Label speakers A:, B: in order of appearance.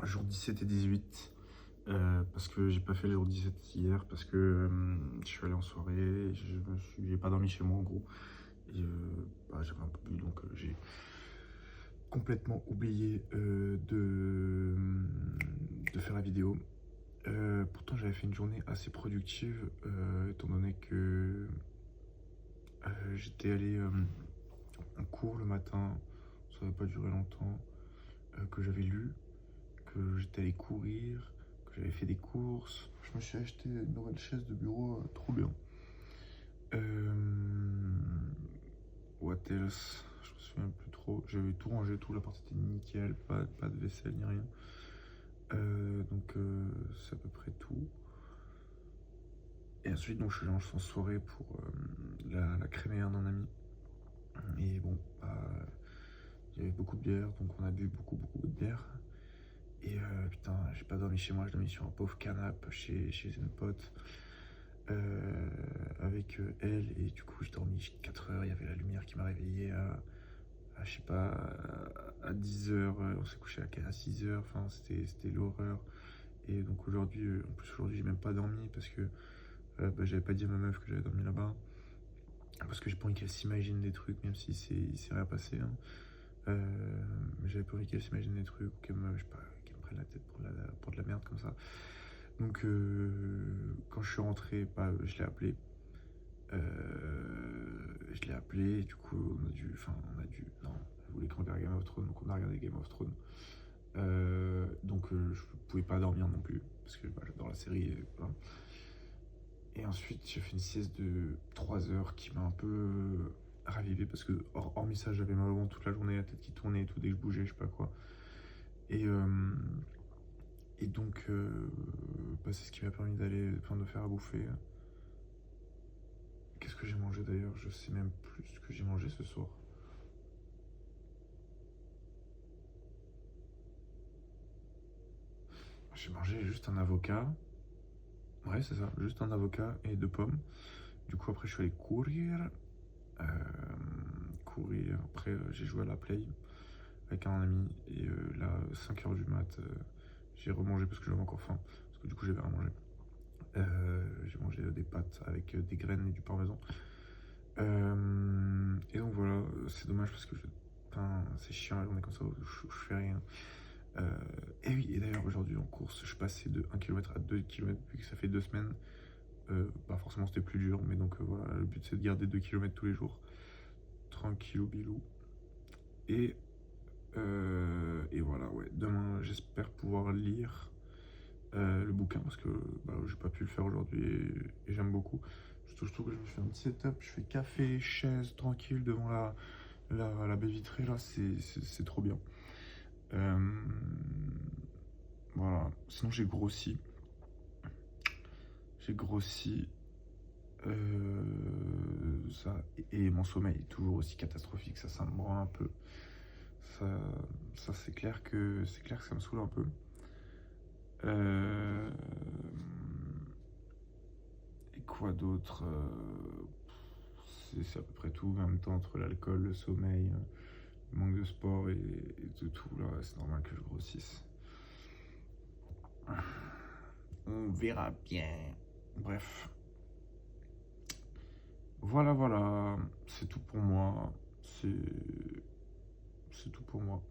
A: jour 17 et 18. Parce que j'ai pas fait le jour 17 hier, parce que je suis allé en soirée, j'ai pas dormi chez moi en gros. Et j'avais un peu bu, donc j'ai complètement oublié de faire la vidéo. Pourtant j'avais fait une journée assez productive, étant donné que j'étais allé en cours le matin, ça n'avait pas duré longtemps, que j'avais lu, que j'étais allé courir, que j'avais fait des courses. Je me suis acheté une nouvelle chaise de bureau, trop bien. What else? Je me souviens plus trop. J'avais tout rangé, tout l'appart était nickel, pas de vaisselle ni rien. Donc c'est à peu près tout. Et ensuite donc je suis allé en soirée pour la crémaillère d'un ami. Et bon, il y avait beaucoup de bière, donc on a bu beaucoup de bière. Et putain, j'ai pas dormi chez moi, je dormi sur un pauvre canapé chez une pote avec elle. Et du coup, j'ai dormi 4 heures. Il y avait la lumière qui m'a réveillé à je sais pas, à 10 heures. On s'est couché à 6 heures. Enfin, c'était l'horreur. Et donc aujourd'hui, en plus, aujourd'hui, j'ai même pas dormi parce que j'avais pas dit à ma meuf que j'avais dormi là-bas. Parce que j'ai pas envie qu'elle s'imagine des trucs, même si il s'est rien passé. Hein. Mais j'avais pas envie qu'elle s'imagine des trucs, ou je sais pas, qu'elle me prenne la tête pour de la merde comme ça. Donc quand je suis rentré, je l'ai appelé. Et du coup non, elle voulait qu'on regarde Game of Thrones, donc on a regardé Game of Thrones. Donc je pouvais pas dormir non plus, parce que j'adore la série. Voilà. Et ensuite j'ai fait une sieste de 3 heures qui m'a un peu ravivé, parce que hormis ça j'avais mal au ventre toute la journée, la tête qui tournait et tout, dès que je bougeais, je sais pas quoi. Et donc c'est ce qui m'a permis de faire à bouffer. Qu'est-ce que j'ai mangé d'ailleurs? Je sais même plus ce que j'ai mangé ce soir. J'ai mangé juste un avocat. Ouais, c'est ça, juste un avocat et 2 pommes. Du coup, après, je suis allé courir. Après, j'ai joué à la play avec un ami. Et là, 5 heures du mat, j'ai remangé parce que j'avais encore faim. Parce que du coup, j'avais rien mangé. J'ai mangé des pâtes avec des graines et du parmesan. Et donc voilà, c'est dommage parce que c'est chiant la journée comme ça où je fais rien. Et oui, et d'ailleurs aujourd'hui en course, je suis passé de 1 km à 2 km vu que ça fait 2 semaines. Forcément c'était plus dur, mais donc voilà, le but c'est de garder 2 km tous les jours. Tranquillou bilou. Et voilà, ouais, demain j'espère pouvoir lire le bouquin parce que j'ai pas pu le faire aujourd'hui et j'aime beaucoup. Surtout que je me fais un petit setup, je fais café, chaise, tranquille devant la baie vitrée là, c'est trop bien. Voilà, sinon j'ai grossi. Ça, et mon sommeil est toujours aussi catastrophique, ça me rend un peu. Ça c'est clair que ça me saoule un peu. Et quoi d'autre? C'est à peu près tout. En même temps, entre l'alcool, le sommeil, le manque de sport et de tout, là, c'est normal que je grossisse. On verra bien. Bref. Voilà, c'est tout pour moi. C'est tout pour moi.